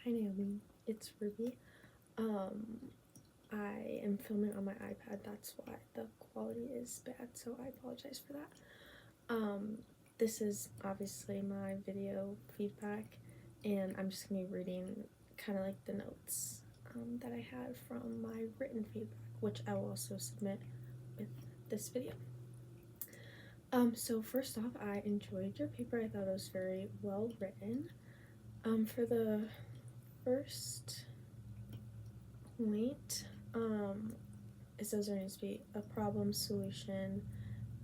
Hi Naomi, it's Ruby. I am filming on my iPad, that's why the quality is bad, so I apologize for that. This is obviously my video feedback, and I'm just gonna be reading kind of like the notes that I had from my written feedback, which I will also submit with this video. So first off, I enjoyed your paper. I thought it was very well written. For the first point, it says there needs to be a problem solution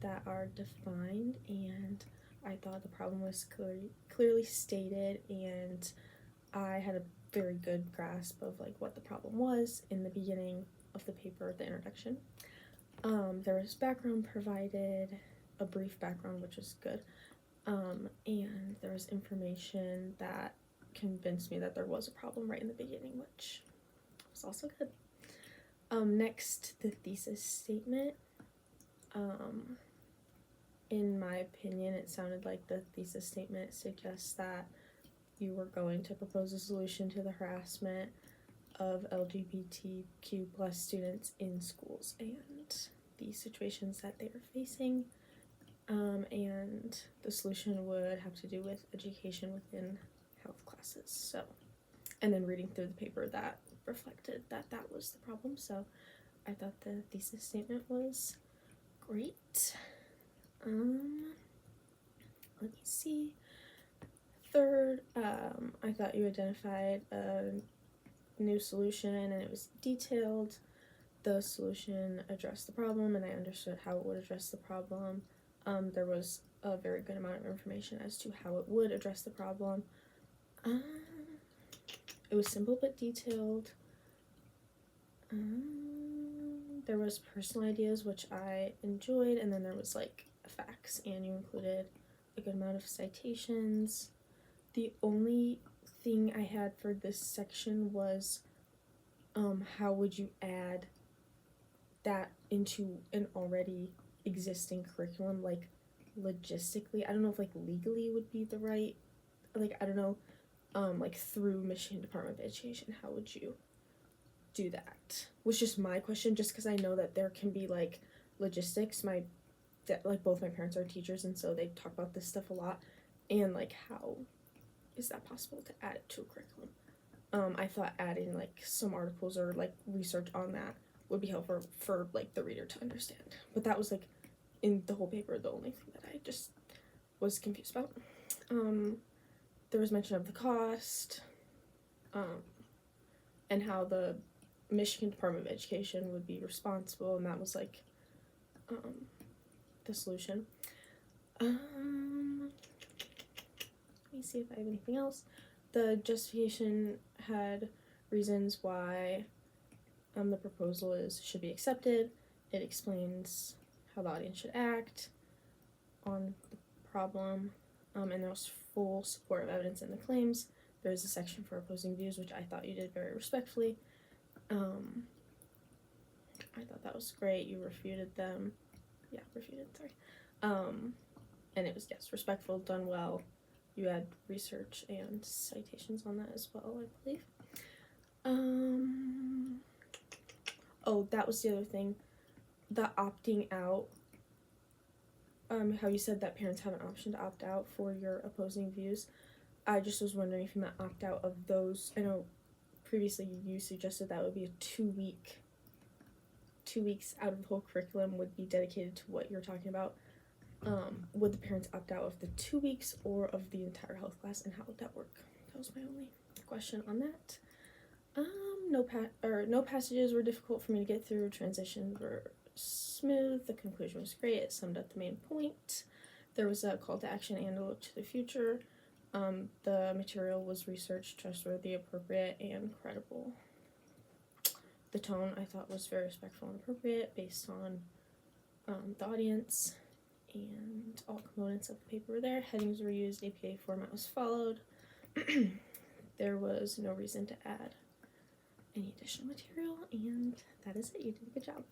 that are defined, and I thought the problem was clearly stated, and I had a very good grasp of like what the problem was in the beginning of the paper, the introduction. There was background provided, a brief background, which is good, and there was information that convinced me that there was a problem right in the beginning, which was also good. Next, the thesis statement. In my opinion, it sounded like the thesis statement suggests that you were going to propose a solution to the harassment of LGBTQ plus students in schools and the situations that they are facing. And the solution would have to do with education within health classes. So, and then reading through the paper, that reflected that that was the problem. So I thought the thesis statement was great. Let me see. Third, I thought you identified a new solution and it was detailed. The solution addressed the problem, and I understood how it would address the problem. There was a very good amount of information as to how it would address the problem. It was simple but detailed. There was personal ideas, which I enjoyed, and then there was like facts, and you included a good amount of citations. The only thing I had for this section was how would you add that into an already existing curriculum, like logistically. I don't know if like legally would be the right, like I don't know, like through Michigan Department of Education, how would you do that? Was just my question, just because I know that there can be like logistics. Like both my parents are teachers, and so they talk about this stuff a lot, and like how is that possible to add it to a curriculum? I thought adding like some articles or like research on that would be helpful for like the reader to understand, but that was like in the whole paper the only thing that I just was confused about. There was mention of the cost, and how the Michigan Department of Education would be responsible, and that was like the solution. Let me see if I have anything else. The justification had reasons why the proposal should be accepted. It explains how the audience should act on the problem, and there was full support of evidence in the claims. There is a section for opposing views, which I thought you did very respectfully. I thought that was great. You refuted them. Yeah, sorry. And it was, yes, respectful, done well. You had research and citations on that as well, I believe. Oh, that was the other thing. The opting out. How you said that parents have an option to opt out for your opposing views. I just was wondering if you meant opt out of those. I know previously you suggested that would be a 2 weeks out of the whole curriculum would be dedicated to what you're talking about. Would the parents opt out of the 2 weeks or of the entire health class, and how would that work? That was my only question on that. No passages were difficult for me to get through. Transitions were smooth. The conclusion was great. It summed up the main point. There was a call to action and a look to the future. The material was researched, trustworthy, appropriate, and credible. The tone I thought was very respectful and appropriate based on the audience, and all components of the paper were there. Headings were used, APA format was followed. There was no reason to add any additional material, and that is it. You did a good job.